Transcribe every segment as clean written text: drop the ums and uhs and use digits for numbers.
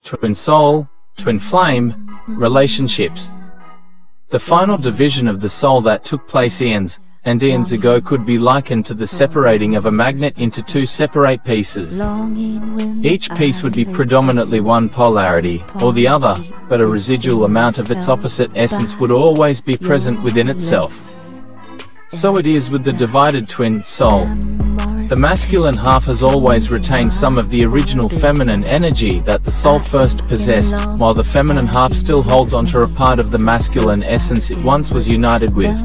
twin soul, twin flame, relationships. The final division of the soul that took place eons and eons ago could be likened to the separating of a magnet into two separate pieces. Each piece would be predominantly one polarity or the other, but a residual amount of its opposite essence would always be present within itself. So it is with the divided twin soul. The masculine half has always retained some of the original feminine energy that the soul first possessed, while the feminine half still holds onto a part of the masculine essence it once was united with.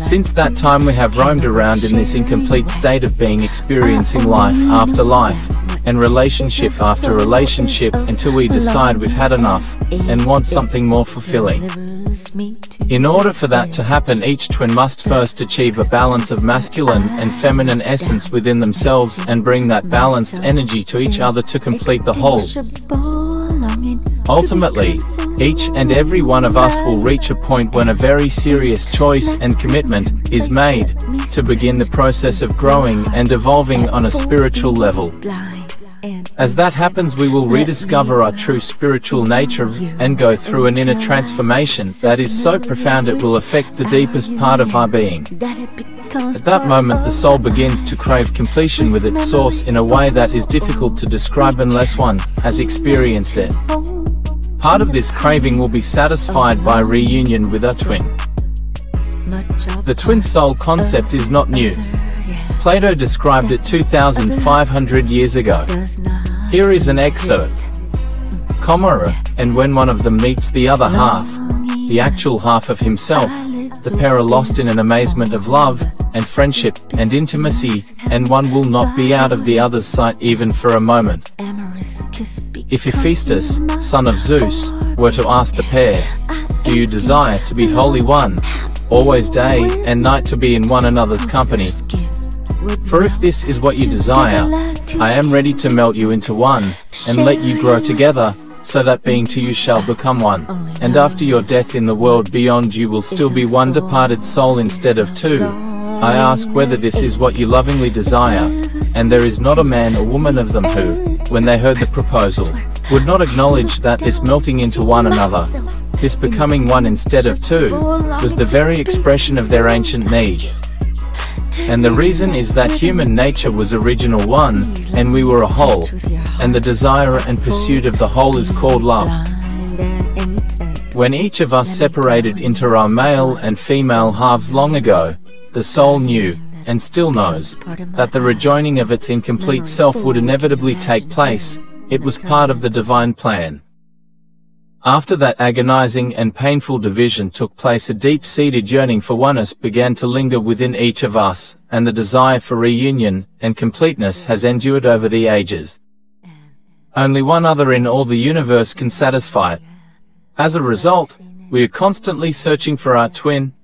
Since that time we have roamed around in this incomplete state of being, experiencing life after life, and relationship after relationship, until we decide we've had enough, and want something more fulfilling. In order for that to happen, each twin must first achieve a balance of masculine and feminine essence within themselves, and bring that balanced energy to each other to complete the whole. Ultimately, each and every one of us will reach a point when a very serious choice and commitment is made to begin the process of growing and evolving on a spiritual level. As that happens, we will rediscover our true spiritual nature and go through an inner transformation that is so profound it will affect the deepest part of our being. At that moment, the soul begins to crave completion with its source in a way that is difficult to describe unless one has experienced it. Part of this craving will be satisfied by reunion with our twin. The twin soul concept is not new. Plato described it 2,500 years ago. Here is an excerpt. And when one of them meets the other half, the actual half of himself, the pair are lost in an amazement of love and friendship and intimacy, and one will not be out of the other's sight even for a moment. If Hephaestus, son of Zeus, were to ask the pair, "Do you desire to be wholly one, always day and night to be in one another's company? For if this is what you desire, I am ready to melt you into one, and let you grow together, so that being to you shall become one, and after your death in the world beyond you will still be one departed soul instead of two. I ask whether this is what you lovingly desire." And there is not a man or woman of them who, when they heard the proposal, would not acknowledge that this melting into one another, this becoming one instead of two, was the very expression of their ancient need. And the reason is that human nature was original one, and we were a whole, and the desire and pursuit of the whole is called love. When each of us separated into our male and female halves long ago, the soul knew, and still knows, that the rejoining of its incomplete self would inevitably take place. It was part of the divine plan. After that agonizing and painful division took place, a deep-seated yearning for oneness began to linger within each of us, and the desire for reunion and completeness has endured over the ages. Only one other in all the universe can satisfy it. As a result, we are constantly searching for our twin,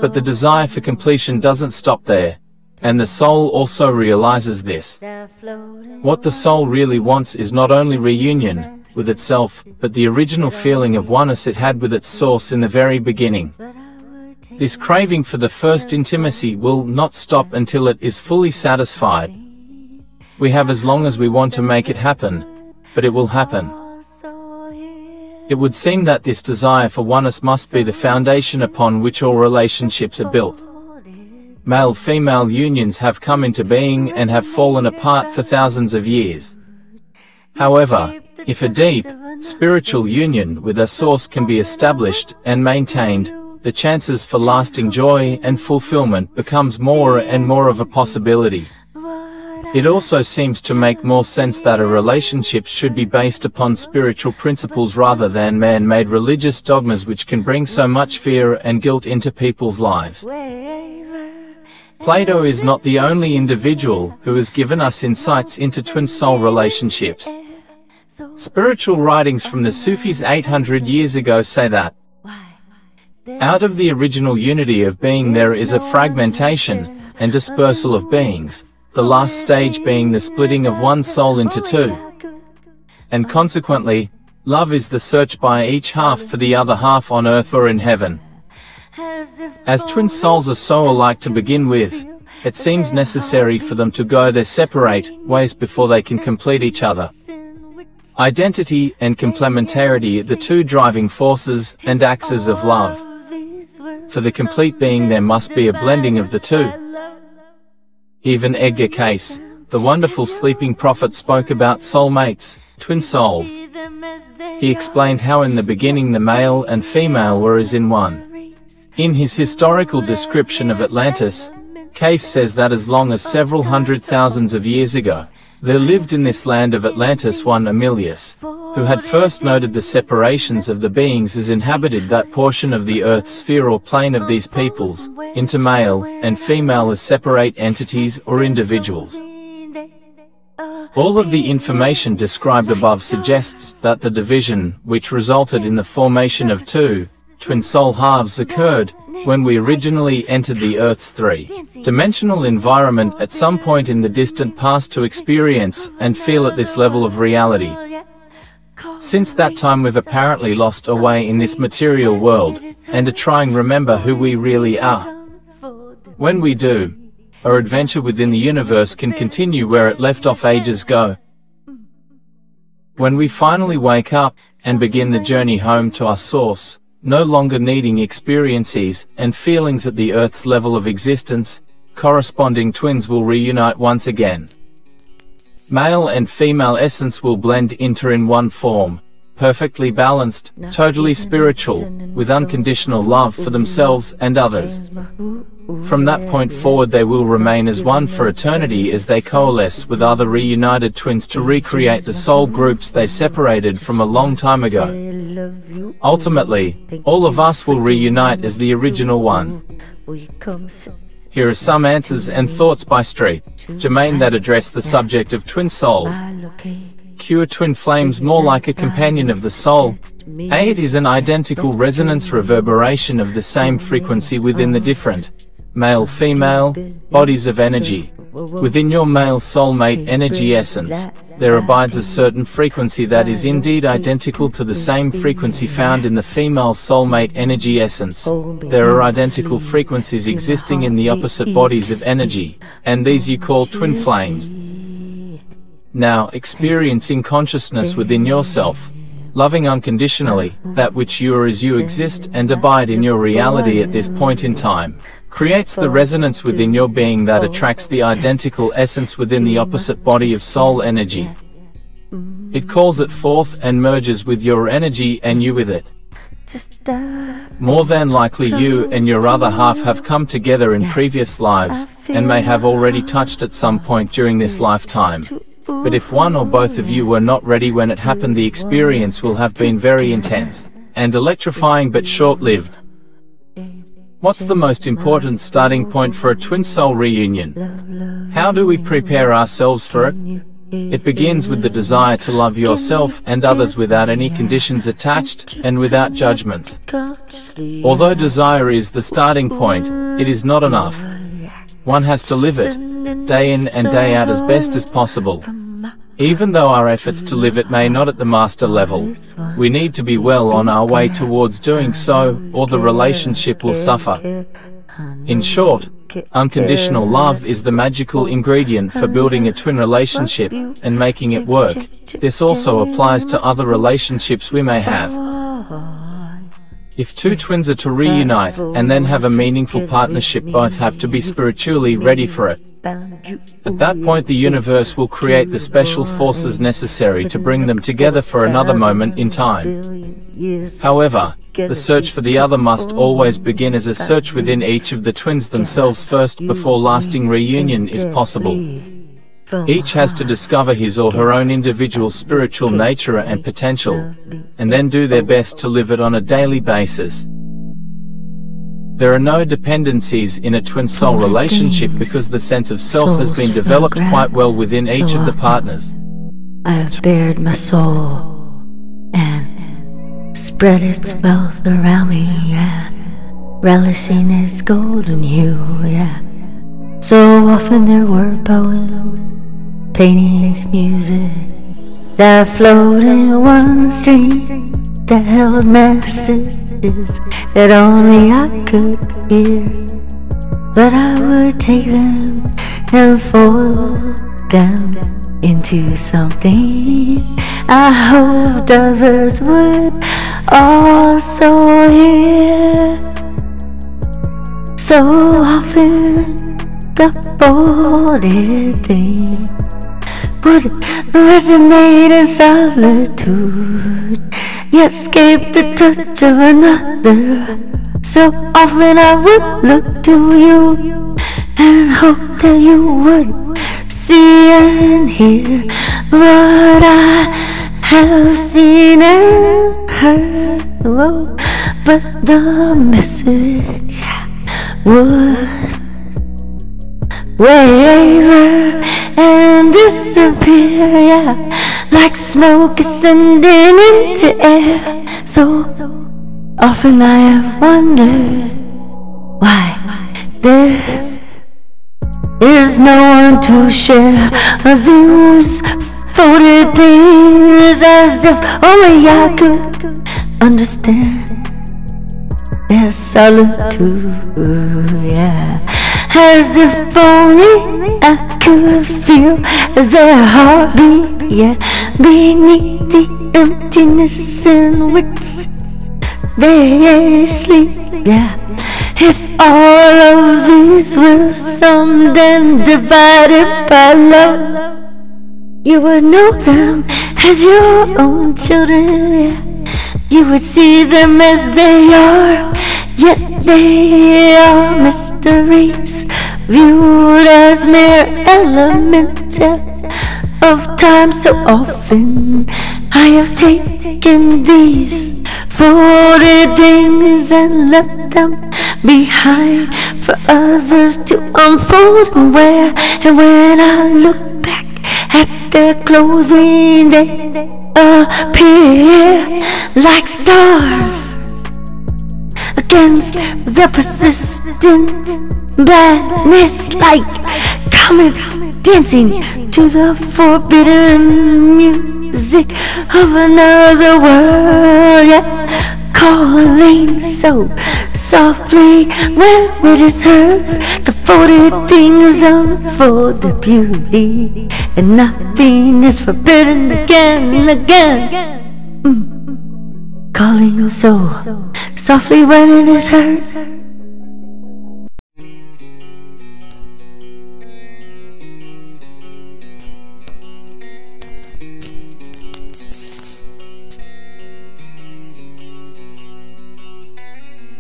but the desire for completion doesn't stop there, and the soul also realizes this. What the soul really wants is not only reunion with itself, but the original feeling of oneness it had with its source in the very beginning. This craving for the first intimacy will not stop until it is fully satisfied. We have as long as we want to make it happen, but it will happen. It would seem that this desire for oneness must be the foundation upon which all relationships are built. Male-female unions have come into being and have fallen apart for thousands of years. However, if a deep, spiritual union with a source can be established and maintained, the chances for lasting joy and fulfillment becomes more and more of a possibility. It also seems to make more sense that a relationship should be based upon spiritual principles rather than man-made religious dogmas which can bring so much fear and guilt into people's lives. Plato is not the only individual who has given us insights into twin soul relationships. Spiritual writings from the Sufis 800 years ago say that out of the original unity of being there is a fragmentation and dispersal of beings, the last stage being the splitting of one soul into two. And consequently, love is the search by each half for the other half on earth or in heaven. As twin souls are so alike to begin with, it seems necessary for them to go their separate ways before they can complete each other. Identity and complementarity are the two driving forces and axes of love. For the complete being there must be a blending of the two. Even Edgar Cayce, the wonderful sleeping prophet, spoke about soulmates, twin souls. He explained how in the beginning the male and female were as in one. In his historical description of Atlantis, Cayce says that as long as several hundred thousands of years ago, there lived in this land of Atlantis one Amelius, who had first noted the separations of the beings as inhabited that portion of the Earth's sphere or plane of these peoples, into male and female as separate entities or individuals. All of the information described above suggests that the division, which resulted in the formation of two twin soul halves, occurred when we originally entered the Earth's three-dimensional environment at some point in the distant past to experience and feel at this level of reality. Since that time we've apparently lost our way in this material world, and are trying to remember who we really are. When we do, our adventure within the universe can continue where it left off ages ago. When we finally wake up and begin the journey home to our source, no longer needing experiences and feelings at the Earth's level of existence, corresponding twins will reunite once again. Male and female essence will blend into in one form, perfectly balanced, totally spiritual, with unconditional love for themselves and others. From that point forward they will remain as one for eternity as they coalesce with other reunited twins to recreate the soul groups they separated from a long time ago. Ultimately, all of us will reunite as the original one. Here are some answers and thoughts by Street Germain that address the subject of twin souls. Q. Twin flames more like a companion of the soul. A. It is an identical resonance reverberation of the same frequency within the different male-female bodies of energy. Within your male soulmate energy essence, there abides a certain frequency that is indeed identical to the same frequency found in the female soulmate energy essence. There are identical frequencies existing in the opposite bodies of energy, and these you call twin flames. Now, experiencing consciousness within yourself, loving unconditionally that which you are as you exist and abide in your reality at this point in time, creates the resonance within your being that attracts the identical essence within the opposite body of soul energy. It calls it forth and merges with your energy and you with it. More than likely you and your other half have come together in previous lives, and may have already touched at some point during this lifetime. But if one or both of you were not ready when it happened, the experience will have been very intense and electrifying but short-lived. What's the most important starting point for a twin soul reunion? How do we prepare ourselves for it? It begins with the desire to love yourself and others without any conditions attached and without judgments. Although desire is the starting point, it is not enough. One has to live it, day in and day out as best as possible. Even though our efforts to live it may not at the master level, we need to be well on our way towards doing so, or the relationship will suffer. In short, unconditional love is the magical ingredient for building a twin relationship and making it work. This also applies to other relationships we may have. If two twins are to reunite and then have a meaningful partnership, both have to be spiritually ready for it. At that point the universe will create the special forces necessary to bring them together for another moment in time. However, the search for the other must always begin as a search within each of the twins themselves first before lasting reunion is possible. Each has to discover his or her own individual spiritual nature and potential, and then do their best to live it on a daily basis. There are no dependencies in a twin soul relationship because the sense of self has been developed quite well within each of the partners. I have bared my soul and spread its wealth around me, yeah, relishing its golden hue, yeah. So often there were poems, paintings, music that flowed in one stream, that held messages that only I could hear. But I would take them and fold them into something I hoped others would also hear. So often the folded thing would resonate in solitude, yet escape the touch of another. So often I would look to you and hope that you would see and hear what I have seen and heard. Whoa. But the message would waver and disappear, yeah, like smoke ascending into air. So often I have wondered why there is no one to share these folded things, as if only I could understand their solitude, yeah. As if only I could feel their heartbeat, yeah, beneath the emptiness in which they sleep, yeah. If all of these were summed and divided by love, you would know them as your own children, yeah. You would see them as they are, yet they are mysteries, viewed as mere elements of time. So often I have taken these folded things and left them behind for others to unfold and wear. And when I look back at their clothing, they appear like stars against the persistent blackness, like comets dancing to the forbidden music of another world, yeah, calling so softly when it is heard. The folded things unfold their beauty, and nothing is forbidden again and again. Calling so softly when it is heard.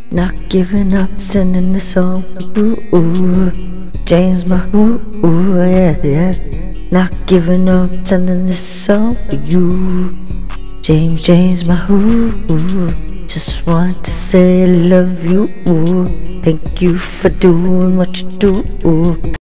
Not giving up, sending the song for you, ooh. James, my ooh, yeah, yeah. Not giving up, sending this song for you. James, my ooh. Just want to say I love you, ooh. Thank you for doing what you do, ooh.